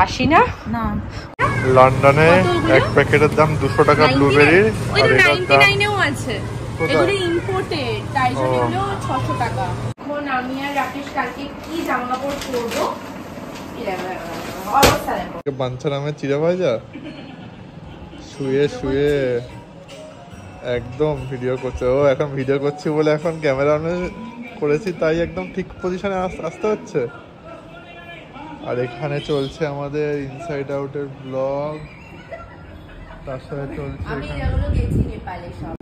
80 না? লন্ডনে এক প্যাকেটের দাম 200 টাকা ব্লুবেরির, আর এটার দাম 99 এও আছে। এগুলো ইম্পোর্টেড, তাই জন্য এগুলো 600 টাকা। এখন আমি আর রাকেশ কালকে কি জামা কাপড় পরবো? বাঞ্ছারামের চিড়া ভাজা শুয়ে শুয়ে একদম ভিডিও করছে। ও এখন ভিডিও করছি বলে এখন ক্যামেরা অন করেছি, তাই একদম ঠিক পজিশনে আসতে হচ্ছে। আর এখানে চলছে আমাদের ইনসাইড আউটের ব্লগ, তার সাথে চলছে আমি যেগুলো গেছি নেপালে সব,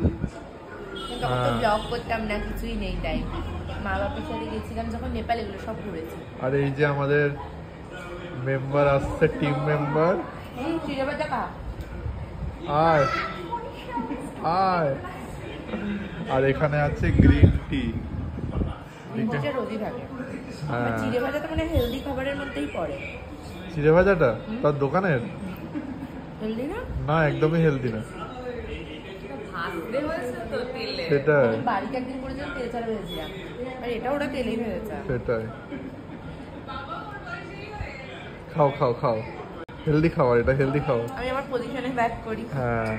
তখন তো ব্লগ করতাম না, কিছুই নেই তাই মা বাবার সাথে গেছিলাম যখন নেপালে, এগুলো সব ঘুরেছি। আর এই যে আমাদের মেম্বার আসছে, টিম মেম্বার, আয় আয়। আর এখানে আছে গ্রিন টি, রোজই থাকে। চিড়ে ভাজাটা মানে হেলদি খাবারের মধ্যেই পড়ে। চিড়ে ভাজাটা তার দোকানের হেলদি না? না, একদমই হেলদি না সেটা। বাড়িতে একদিন করেছিলাম, তেল ছাড়া ভেজেছিলাম, আর এটা ওরা তেলেই ভেজেছে। সেটাই, খাও খাও খাও, হেলদি খাবার, এটা হেলদি খাবার। আমি আমার পজিশনে ব্যাক করি। হ্যাঁ,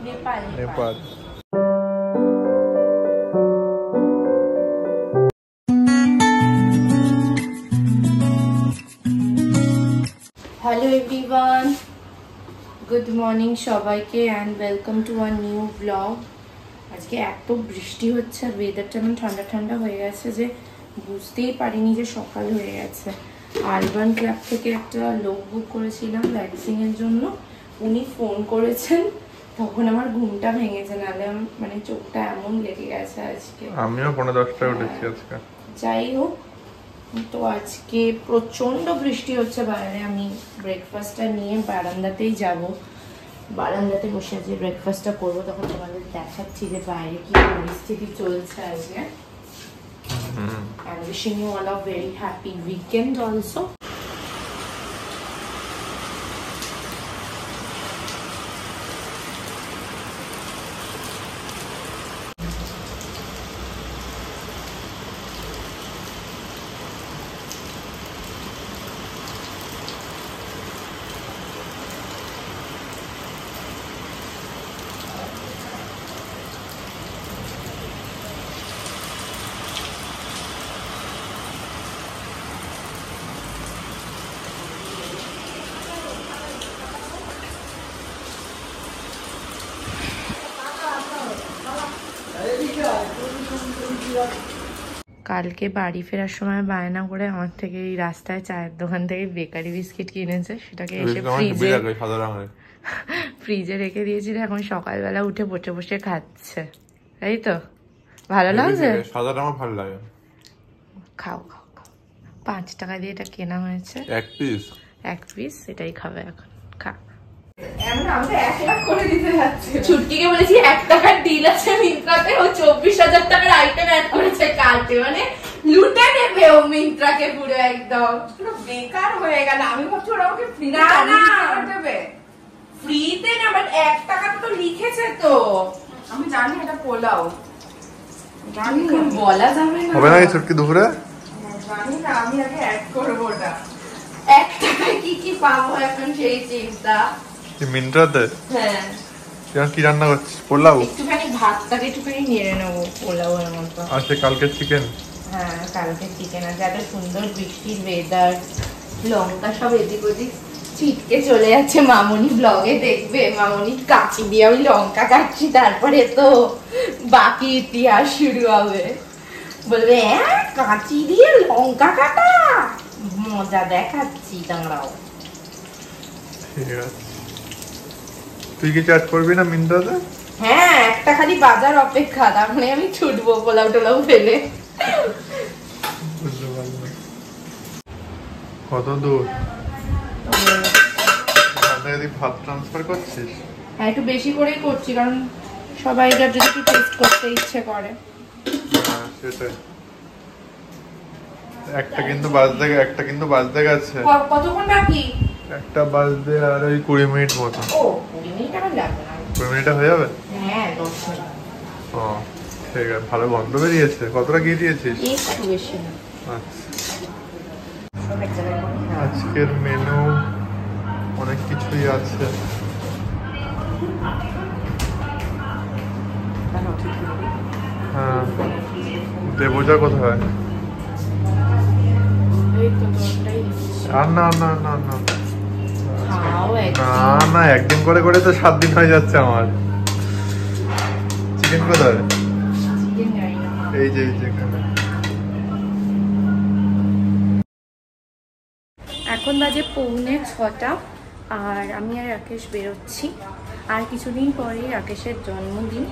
Nepal Nepal. Hello everyone, good morning সবাইকে and welcome to our new blog. আজকে এত বৃষ্টি হচ্ছে আর ওয়েদারটা এমন ঠান্ডা ঠান্ডা হয়ে গেছে যে বুঝতেই পারিনি যে সকাল হয়ে গেছে। আরবান ক্লাব থেকে একটা লোক বুক করেছিলাম ভ্যাকসিনের জন্য, উনি ফোন করেছেন, তখন আমার ঘুমটা ভেঙেছে, নাহলে মানে চোখটা এমন লেগে গেছে আজকে। আমিও 9:10টায় উঠেছি আজকে। যাই হোক, তো আজকে প্রচন্ড বৃষ্টি হচ্ছে বাইরে। আমি ব্রেকফাস্টটা নিয়ে বারান্দাতেই যাব, বারান্দাতে বসে আজকে ব্রেকফাস্টটা করবো, তখন তোমাদের দেখাচ্ছি যে বাইরে কি পরিস্থিতি চলছে আজকে। And wishing you all a very happy weekend also. কালকে বাড়ি ফেরার সময় বায়না করে আমার থেকে এই রাস্তায় চায়ের দোকান থেকে বেকারি বিস্কিট কিনেছে, সেটাকে এসে ফ্রিজে রেখে দিয়েছিল। এখন সকালবেলা উঠে বসে বসে খাচ্ছে, তাই তো? ভালো লাগছে? আমার ভালো লাগে। খাও খাও খাও, 5 টাকা দিয়ে এটা কেনা হয়েছে, এক পিস এটাই খাবে এখন। খা। ছুটকিকে বলেছি 1 টাকার ডিল আছে মিন্ত্রাতে, ও 24,000 টাকার আইটেম অ্যাড করেছে কালকে, মানে লুটে নেবে ও মিন্ত্রাকে পুরো, একদম পুরো বেকার হয়ে গেল। আমি ভাবছি ওরা আমাকে ফ্রি না দেবে, ফ্রিতে না, বাট 1 টাকা তো লিখেছে। তো আমি জানি এটা পোলাও, জানি বলা যাবে না, হবে না এই ছুটকি দুপুরে, জানি না, আমি আগে অ্যাড করবো ওটা। 1 টাকায় কি কি পাবো এখন সেই চিন্তা। মিন্ত্রাতে? হ্যাঁ। কি রান্না করছিস? পোলাও? একটুখানি ভাতটাকে একটুখানি নেড়ে নেবো পোলাও এর মতো। আজকে কালকে চিকেন? হ্যাঁ, কালকে চিকেন আছে। এত সুন্দর বৃষ্টির ওয়েদার, লঙ্কা সব এদিক ওদিক ছিটকে চলে যাচ্ছে। মামনি ব্লগে দেখবে, মামনি কাঁচি দিয়ে আমি লঙ্কা কাটছি, তারপরে তো বাকি ইতিহাস শুরু হবে। বলবে হ্যাঁ কাঁচি দিয়ে লঙ্কা কাটা, মজা দেখাচ্ছি, দাঁড়াও। ঠিক আছে, তুই কি চাট করবি না মিন্ত্রাতে? হ্যাঁ, একটা খালি বাজার অপেক্ষা, তারপরে আমি ছুটবো পোলাও টোলাও ফেলে। কত দূর ভাত ট্রান্সফার করছিস? হ্যাঁ, একটু বেশি করেই করছি, কারণ সবাই যদি একটু টেস্ট করতে ইচ্ছে করে। সেটাই। একটা কিন্তু বাজতে গেছে। কতক্ষণ বাকি? একটা বাজতে আর ওই 20 মিনিট মতো। ও 20 মিনিট আর লাগবে না। 20 মিনিটে হয়ে যাবে? হ্যাঁ, 10 মিনিট। ও ঠিক আছে, ভালো গন্ধ বেরিয়েছে। কতটা ঘি দিয়েছিস? একটু বেশি না, আজকের মেনু অনেক কিছুই আছে। হ্যাঁ, দেবজা কোথায়? আর না না না না না না, একদিন করে করে তো 7 দিন হয়ে যাচ্ছে আমার। চিকেন কোথায়? এই যে এখানে। এখন বাজে 5:45 আর আমি আর রাকেশ বেরোচ্ছি। আর কিছুদিন পরেই রাকেশের জন্মদিন,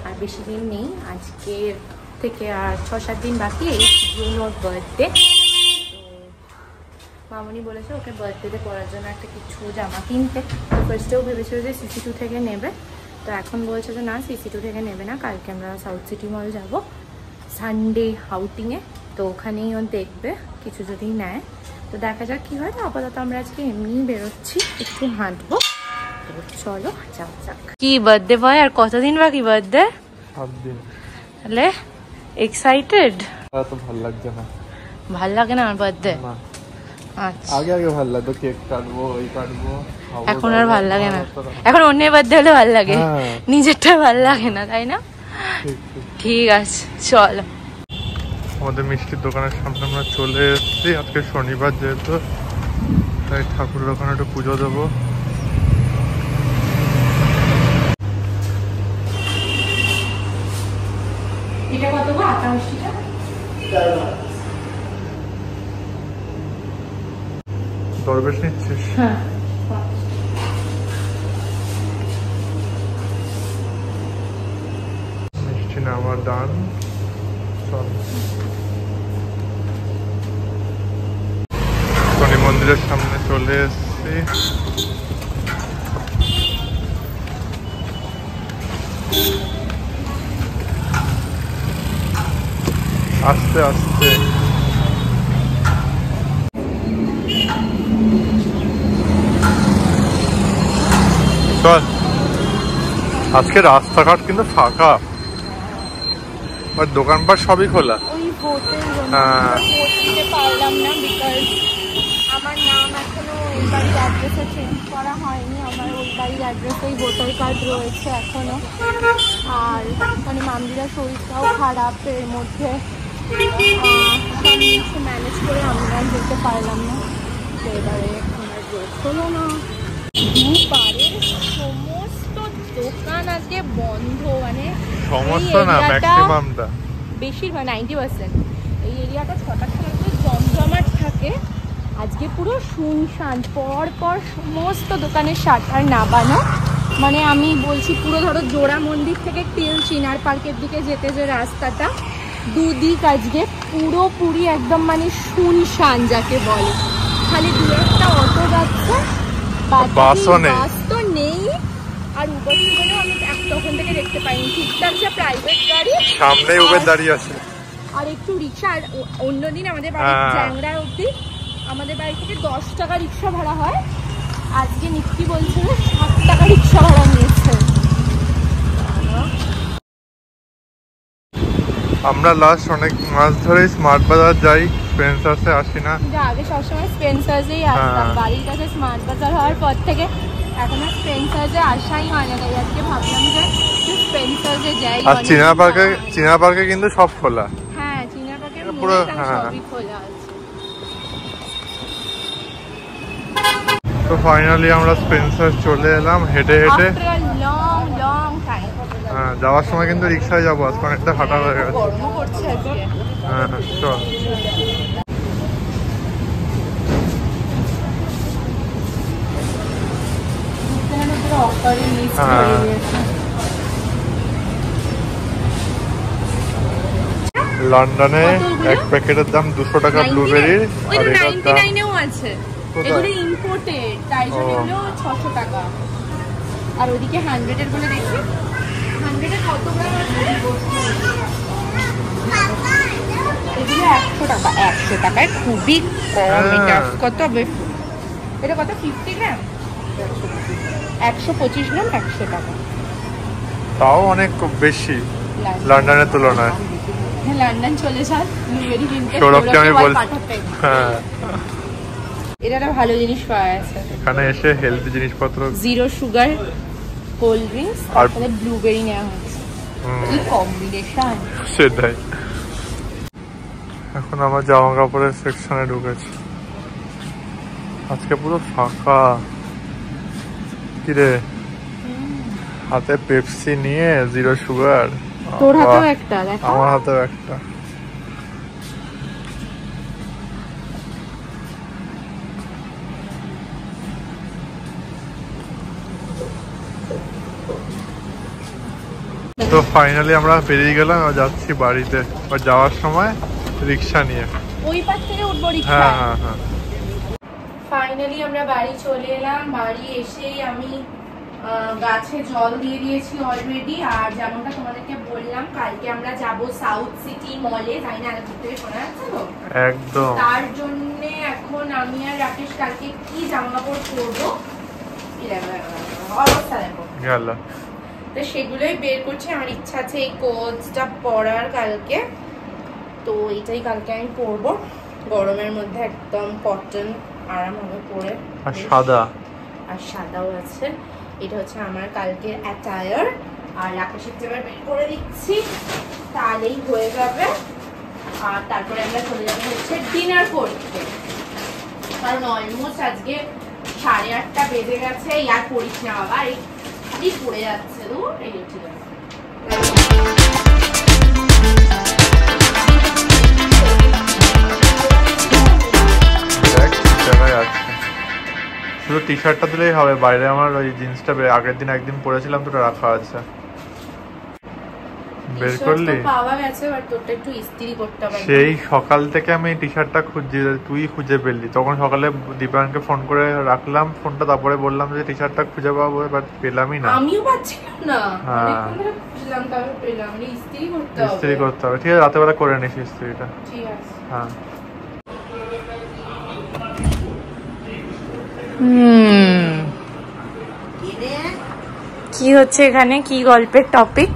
আর বেশি দিন নেই, আজকের থেকে আর 6-7 দিন বাকি। এই জুন ওর বার্থডে। মামনি বলেছে ওকে বার্থডেতে পরার জন্য একটা কিছু জামা কিনতে। ফার্স্টেও ভেবেছিল যে CC2 থেকে নেবে, তো এখন বলছে যে না, CC2 থেকে নেবে না, কালকে আমরা সাউথ সিটি মল যাব সানডে আউটিংয়ে, তো ওখানেই ও দেখবে কিছু যদি নেয়। তো দেখা যাক কি হয়। তো আপাতত আমরা আজকে এমনিই বেরোচ্ছি, একটু হাঁটবো। তো চলো যাও যাক। কি বার্থডে বয়, আর কতদিন বাকি বার্থডে? 7 দিন। তাহলে এক্সাইটেড? তো ভালো লাগছে না। ভাল লাগে না আমার বার্থডে? আচ্ছা, আগে ভালো লাগতো, কেক কাটবো, ওই কাটবো। এখন আর ভাল লাগে না। এখন অন্যের বার্থডে হলে ভাল লাগে, নিজেরটা ভাল লাগে না, তাই না? ঠিক আছে চলো। আমাদের মিষ্টির দোকানের সামনে আমরা চলে এসেছি। আজকে শনিবার যেহেতু, তাই ঠাকুরের ওখানে একটু পুজো দেবো। এটা কত গো আটা মিষ্টিটা? দরবেশ নিচ্ছিস? হ্যাঁ। মিষ্টি না আমার দান। চল, শনি মন্দিরের সামনে চলে এসেছি। আস্তে আস্তে চল। আজকে রাস্তাঘাট কিন্তু ফাঁকা, আর দোকানপাট সবই খোলা। ওই ভোটের জন্য ভোট দিতে পারলাম না, বিকজ আমার নাম এখনো ওই বাড়ির অ্যাড্রেসে চেঞ্জ করা হয়নি। আমার ওই বাড়ির অ্যাড্রেসেই ভোটার কার্ড রয়েছে এখনো। আর মানে মামদিরা শরীরটাও খারাপ, এর মধ্যে সব কিছু ম্যানেজ করে আমি আর যেতে পারলাম না। তো এবারে আমার ভোট হলো না। দুপারের সমস্ত দোকান আজকে বন্ধ, মানে সমস্ত না, ম্যাক্সিমামটা, বেশিরভাগ 90%। এই এরিয়াটা 6টার সময় তো জমজমাট থাকে, আজকে পুরো শুনশান। পর পর সমস্ত দোকানের শাটার নামানো। মানে আমি বলছি পুরো ধরো জোড়া মন্দির থেকে টিল চিনার পার্কের দিকে যেতে যে রাস্তাটা, দুদিক আজকে পুরোপুরি একদম মানে শুনশান যাকে বলে। খালি দু একটা অটো যাচ্ছে, বাস তো নেই। আর উবের টুবেরও আমি তখন থেকে দেখতে পাইনি ঠিকঠাক, যে প্রাইভেট গাড়ি সামনে উবের দাঁড়িয়ে আছে, আর একটু রিক্সা। আর অন্যদিন আমাদের বাড়ির চ্যাংড়া অবধি আমাদের বাড়ি থেকে 10 টাকা রিক্সা ভাড়া হয়, আজকে নিকি বলছে 7 টাকা রিক্সা ভাড়া নিয়েছে। আমরা লাস্ট অনেক মাস ধরে স্মার্ট বাজার যাই, স্পেন্সার্সে আসি না। আগে সবসময় স্পেন্সার্সেই আসতাম, বাড়ির কাছে স্মার্ট বাজার হওয়ার পর থেকে এখন আর স্পেন্সার্সে আসাই হয় না। তাই আজকে ভাবলাম যে স্পেন্সার্সে যাই। আর চীনা পার্কে কিন্তু সব খোলা। হ্যাঁ, চীনা পার্কে পুরো সবই খোলা আছে। তো ফাইনালি আমরা স্পেন্সার চলে এলাম হেঁটে হেঁটে। হ্যাঁ, যাওয়ার সময় কিন্তু রিক্সায় যাবো, আজকে অনেকটা হাঁটা হয়ে গেছে। হ্যাঁ চল। লন্ডনে এক প্যাকেটের দাম 200 টাকা ব্লুবেরির, আর এটার দাম 99 আছে। এগুলো ইম্পোর্টেড, তাই জন্য এগুলো 600 টাকা। আর ওদিকে 100 এর গুলো দেখি, 100 এর কত গ্রাম আছে? এগুলো 100 টাকা। 100 টাকায় খুবই কম। এটা কত হবে? এটা কত? 50 গ্রাম, 125 গ্রাম, 100 টাকা। তাও অনেক বেশি লন্ডনের তুলনায়। লন্ডন চলে যান ব্লুবেরি কিনতে, সৌরভকে আমি বলছি। পাঠাতে। হ্যাঁ, এটা একটা ভালো জিনিস পাওয়া আছে এখানে এসে হেলদি জিনিসপত্র, 0 সুগার কোল্ড ড্রিঙ্কস আর সাথে ব্লুবেরি নেওয়া হচ্ছে। কি কম্বিনেশন! সেটাই। এখন আমার জামা কাপড়ের সেকশনে ঢুকেছি, আজকে পুরো ফাঁকা। কিরে, হাতে পেপসি নিয়ে 0 সুগার। তোর হাতেও একটা দেখা, আমার হাতেও একটা। তো ফাইনালি আমরা বেরিয়ে গেলাম, যাচ্ছি বাড়িতে। আর যাওয়ার সময় রিক্সা নিয়ে ওই পাশ থেকে উঠবো রিকশা। হ্যাঁ হ্যাঁ হ্যাঁ। ফাইনালি আমরা বাড়ি চলে এলাম। বাড়ি এসেই আমি গাছে জল দিয়ে দিয়েছি অলরেডি। আর যেমনটা তোমাদেরকে বললাম, কালকে আমরা যাব সাউথ সিটি মলে, তাই না? আলাদা থেকে শোনা যাচ্ছে তো একদম। তার জন্য এখন আমি আর রাকেশ কালকে কি জামা কাপড় পরবো অবস্থা দেখো গেল, তো সেগুলোই বের করছি। আমার ইচ্ছা আছে এই কোটসটা পরার কালকে, তো এটাই কালকে আমি পরবো। গরমের মধ্যে একদম কটন আরাম হবে পরে। আর সাদা, আর সাদাও আছে। এটা হচ্ছে আমার কালকের অ্যাটায়ার। আর রাকেশের জামা বের করে দিচ্ছি, তাহলেই হয়ে যাবে। আর তারপরে আমরা চলে যাবো হচ্ছে ডিনার করতে, কারণ অলমোস্ট আজকে 8:30 বেজে গেছে। আর পড়িস না বাবা, এই খালি পড়ে যাচ্ছে। তো এই ঠিক আছে। শুধু টি শার্টটা দিলেই হবে, বাইরে আমার ওই জিন্সটা আগের দিন একদিন পরেছিলাম, তো রাখা আছে। বের করলি? পাওয়া গেছে, বাট তোরটা একটু ইস্ত্রি করতে হবে। সেই সকাল থেকে আমি টি শার্টটা খুঁজছি, তুই খুঁজে পেলি। তখন সকালে দীপায়নকে ফোন করে রাখলাম ফোনটা, তারপরে বললাম যে টি শার্টটা খুঁজে পাবো, বাট পেলামই না। আমিও পাচ্ছিলাম না। হ্যাঁ, খুঁজলাম, তারপর পেলাম। ইস্ত্রি করতে হবে। ইস্ত্রি করতে হবে, ঠিক আছে, রাতে বেলা করে নিস ইস্ত্রিটা। ঠিক আছে। হ্যাঁ। কি হচ্ছে এখানে? কি গল্পের টপিক?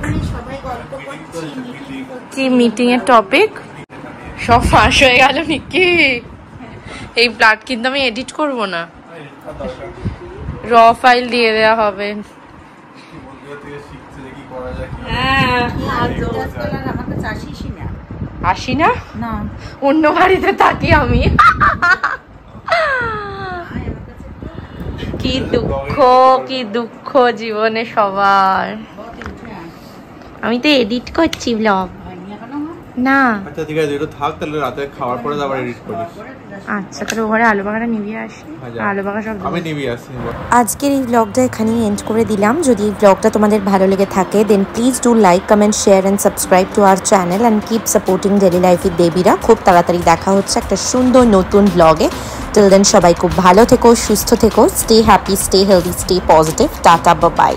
কি মিটিং এর টপিক? সব ফাঁস হয়ে গেল নাকি? এই প্লাট কিন্তু আমি এডিট করব না, র ফাইল দিয়ে দেওয়া হবে। আসি না, অন্য বাড়িতে থাকি আমি। কি দুঃখ, কি দুঃখ জীবনে সবার। আমি তো এডিট করছি ব্লগ না। আচ্ছা ঠিক আছে, এটা থাক, তাহলে রাতে খাওয়ার পরে আবার এডিট করিস। আচ্ছা, তাহলে ঘরে আলু বাগাটা নিভিয়ে আসি। আলু বাগা সব আমি নিভিয়ে আসি। আজকের এই ব্লগটা এখানেই এন্ড করে দিলাম। যদি এই ব্লগটা তোমাদের ভালো লেগে থাকে, then please do like, comment, share and subscribe to our channel and keep supporting daily life with দেবীরা। খুব তাড়াতাড়ি দেখা হচ্ছে একটা সুন্দর নতুন ব্লগে। টিল দেন সবাই খুব ভালো থেকো, সুস্থ থেকো, stay happy, stay healthy, stay positive. Tata, bye bye.